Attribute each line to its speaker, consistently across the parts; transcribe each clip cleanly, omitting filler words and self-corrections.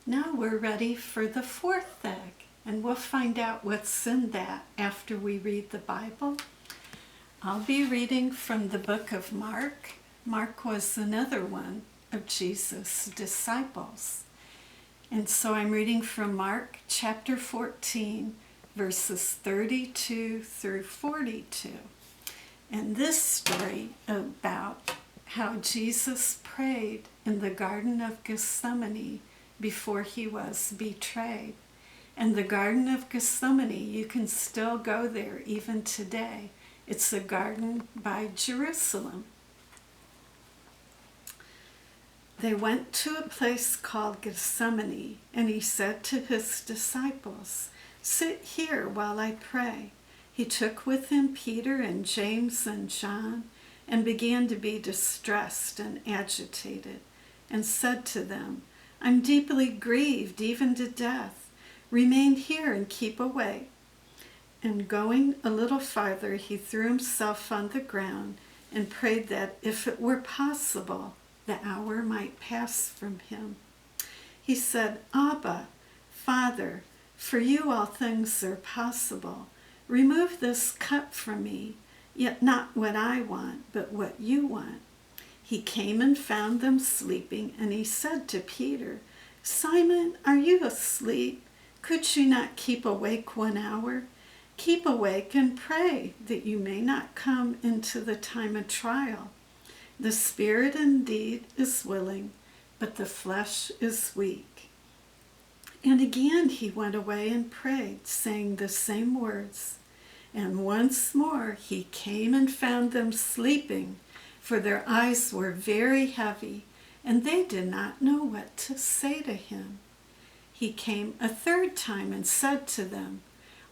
Speaker 1: Now we're ready for the fourth egg, and we'll find out what's in that after we read the Bible. I'll be reading from the book of Mark. Mark was another one of Jesus' disciples. And so I'm reading from Mark chapter 14, verses 32 through 42. And this story about how Jesus prayed in the Garden of Gethsemane before he was betrayed. And the Garden of Gethsemane, you can still go there even today. It's a garden by Jerusalem. They went to a place called Gethsemane, and he said to his disciples, "Sit here while I pray." He took with him Peter and James and John, and began to be distressed and agitated, and said to them, "I'm deeply grieved, even to death. Remain here and keep awake." And going a little farther, he threw himself on the ground and prayed that, if it were possible, the hour might pass from him. He said, "Abba, Father, for you all things are possible. Remove this cup from me, yet not what I want, but what you want." He came and found them sleeping, and he said to Peter, "Simon, are you asleep? Could you not keep awake 1 hour? Keep awake and pray that you may not come into the time of trial. The spirit indeed is willing, but the flesh is weak." And again he went away and prayed, saying the same words. And once more he came and found them sleeping, for their eyes were very heavy, and they did not know what to say to him. He came a third time and said to them,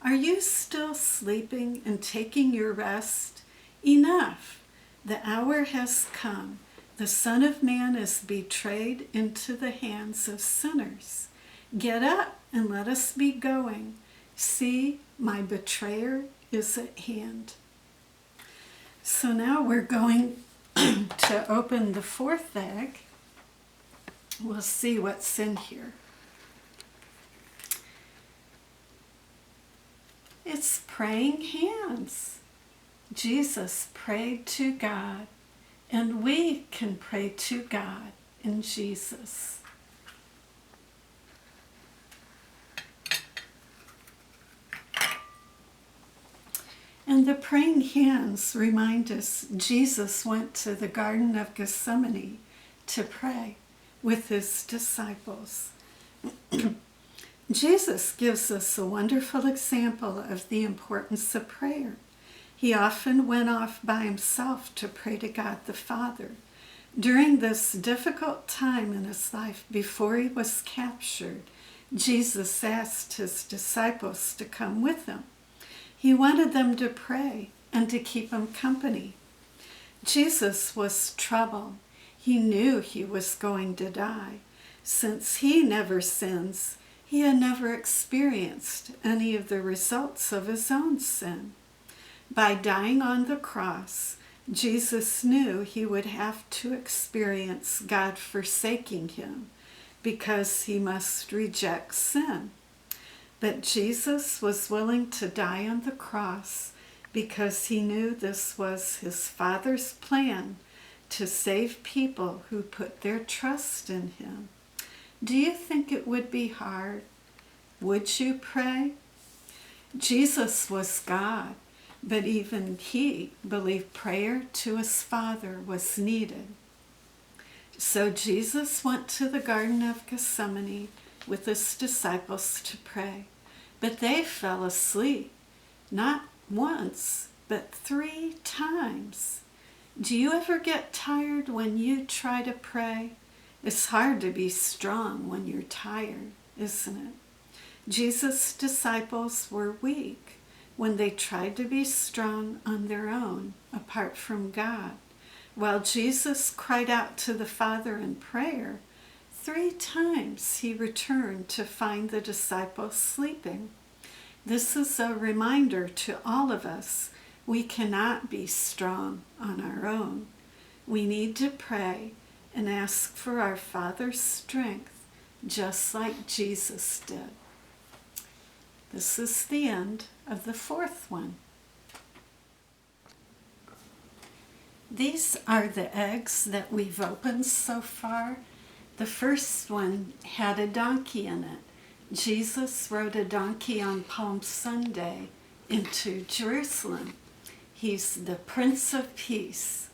Speaker 1: "Are you still sleeping and taking your rest? Enough! The hour has come. The Son of Man is betrayed into the hands of sinners. Get up and let us be going. See, my betrayer is at hand." So now we're going to open the fourth egg. We'll see what's in here. It's praying hands. Jesus prayed to God, and we can pray to God in Jesus. And the praying hands remind us Jesus went to the Garden of Gethsemane to pray with his disciples. Jesus gives us a wonderful example of the importance of prayer. He often went off by himself to pray to God the Father. During this difficult time in his life before he was captured, Jesus asked his disciples to come with him. He wanted them to pray and to keep him company. Jesus was troubled. He knew he was going to die. Since he never sins, he had never experienced any of the results of his own sin. By dying on the cross, Jesus knew he would have to experience God forsaking him because he must reject sin. But Jesus was willing to die on the cross because he knew this was his Father's plan to save people who put their trust in him. Do you think it would be hard? Would you pray? Jesus was God, but even he believed prayer to his Father was needed. So Jesus went to the Garden of Gethsemane with his disciples to pray, but they fell asleep, not once, but 3 times. Do you ever get tired when you try to pray? It's hard to be strong when you're tired, isn't it? Jesus' disciples were weak when they tried to be strong on their own, apart from God. While Jesus cried out to the Father in prayer, 3 times he returned to find the disciples sleeping. This is a reminder to all of us. We cannot be strong on our own. We need to pray and ask for our Father's strength just like Jesus did. This is the end of the fourth one. These are the eggs that we've opened so far. The first one had a donkey in it. Jesus rode a donkey on Palm Sunday into Jerusalem. He's the Prince of Peace.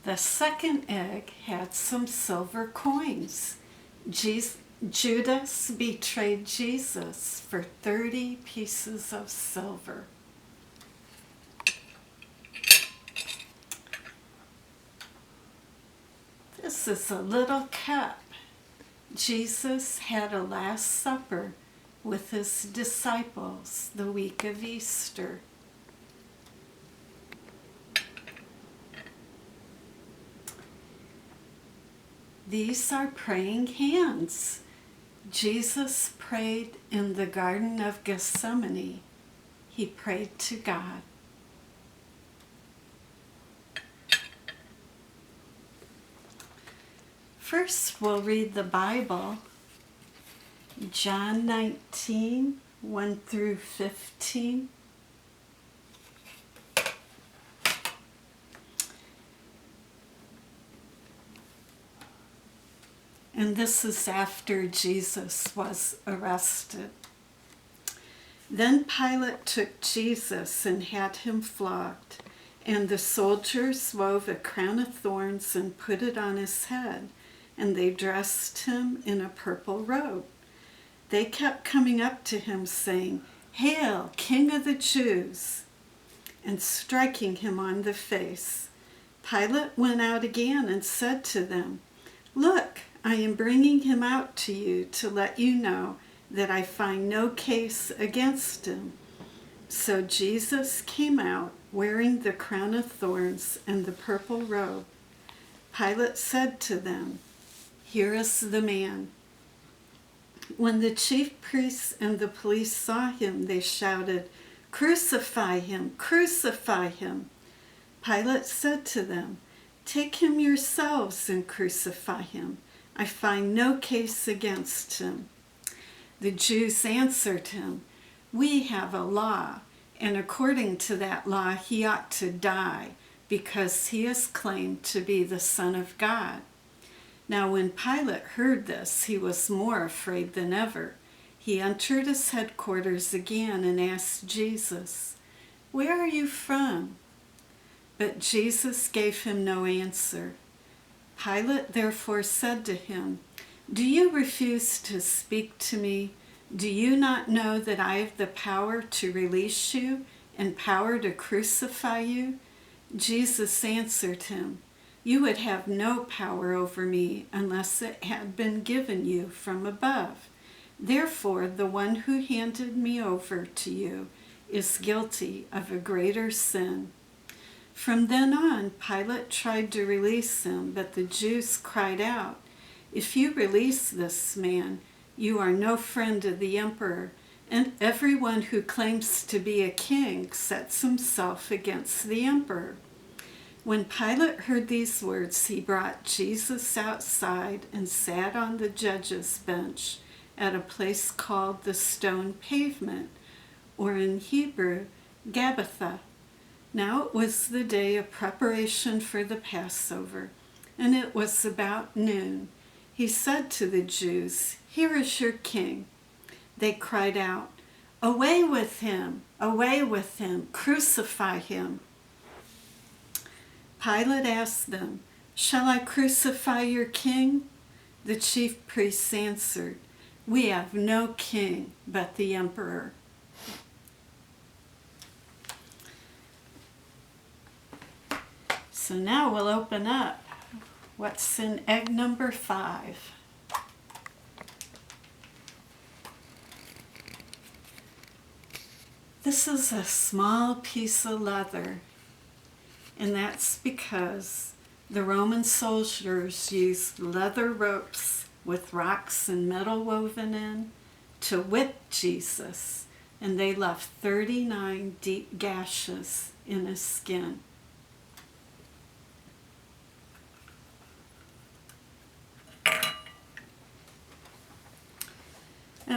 Speaker 1: The second egg had some silver coins. Judas betrayed Jesus for 30 pieces of silver. This is a little cup. Jesus had a Last Supper with his disciples the week of Easter. These are praying hands. Jesus prayed in the Garden of Gethsemane. He prayed to God. First, we'll read the Bible, John 19, 1 through 15. And this is after Jesus was arrested. Then Pilate took Jesus and had him flogged, and the soldiers wove a crown of thorns and put it on his head, and they dressed him in a purple robe. They kept coming up to him saying, "Hail, King of the Jews!" and striking him on the face. Pilate went out again and said to them, "Look, I am bringing him out to you to let you know that I find no case against him." So Jesus came out wearing the crown of thorns and the purple robe. Pilate said to them, "Here is the man." When the chief priests and the police saw him, they shouted, "Crucify him! Crucify him!" Pilate said to them, "Take him yourselves and crucify him. I find no case against him." The Jews answered him, "We have a law, and according to that law he ought to die, because he has claimed to be the Son of God." Now when Pilate heard this, he was more afraid than ever. He entered his headquarters again and asked Jesus, "Where are you from?" But Jesus gave him no answer. Pilate therefore said to him, "Do you refuse to speak to me? Do you not know that I have the power to release you and power to crucify you?" Jesus answered him, "You would have no power over me unless it had been given you from above. Therefore, the one who handed me over to you is guilty of a greater sin." From then on, Pilate tried to release him, but the Jews cried out, "If you release this man, you are no friend of the emperor, and everyone who claims to be a king sets himself against the emperor." When Pilate heard these words, he brought Jesus outside and sat on the judge's bench at a place called the Stone Pavement, or in Hebrew, Gabbatha. Now it was the day of preparation for the Passover, and it was about noon. He said to the Jews, "Here is your king." They cried out, "Away with him! Away with him! Crucify him!" Pilate asked them, "Shall I crucify your king?" The chief priests answered, "We have no king but the emperor." So now we'll open up what's in egg number 5. This is a small piece of leather, and that's because the Roman soldiers used leather ropes with rocks and metal woven in to whip Jesus, and they left 39 deep gashes in his skin.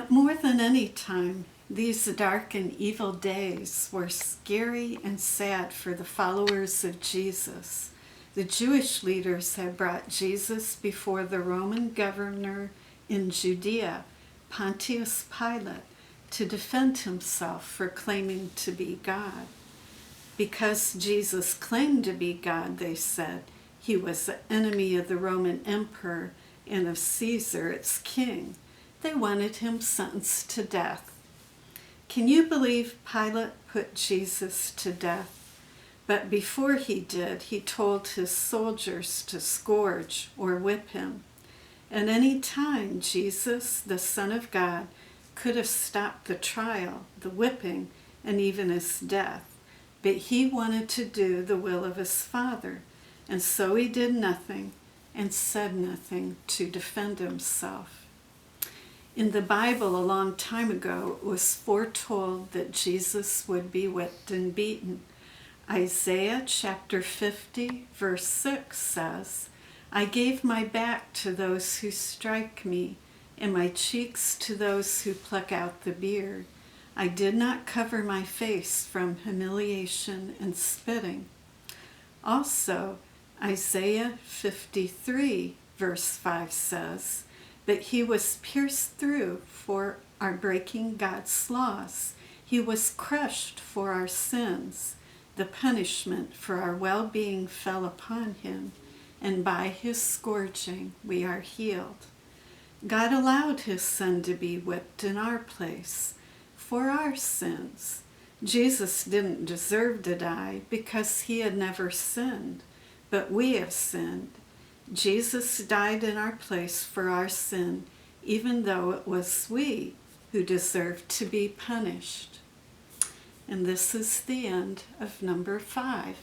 Speaker 1: More than any time, these dark and evil days were scary and sad for the followers of Jesus. The Jewish leaders had brought Jesus before the Roman governor in Judea, Pontius Pilate, to defend himself for claiming to be God. Because Jesus claimed to be God, they said, he was the enemy of the Roman emperor and of Caesar, its king. They wanted him sentenced to death. Can you believe Pilate put Jesus to death? But before he did, he told his soldiers to scourge or whip him. At any time, Jesus, the Son of God, could have stopped the trial, the whipping, and even his death. But he wanted to do the will of his Father, and so he did nothing and said nothing to defend himself. In the Bible, a long time ago, it was foretold that Jesus would be whipped and beaten. Isaiah chapter 50, verse 6 says, I gave my back to those who strike me, and my cheeks to those who pluck out the beard. I did not cover my face from humiliation and spitting. Also, Isaiah 53, verse 5 says, But he was pierced through for our breaking God's laws. He was crushed for our sins. The punishment for our well-being fell upon him, and by his scourging we are healed. God allowed his Son to be whipped in our place for our sins. Jesus didn't deserve to die because he had never sinned, but we have sinned. Jesus died in our place for our sin, even though it was we who deserved to be punished. And this is the end of number 5.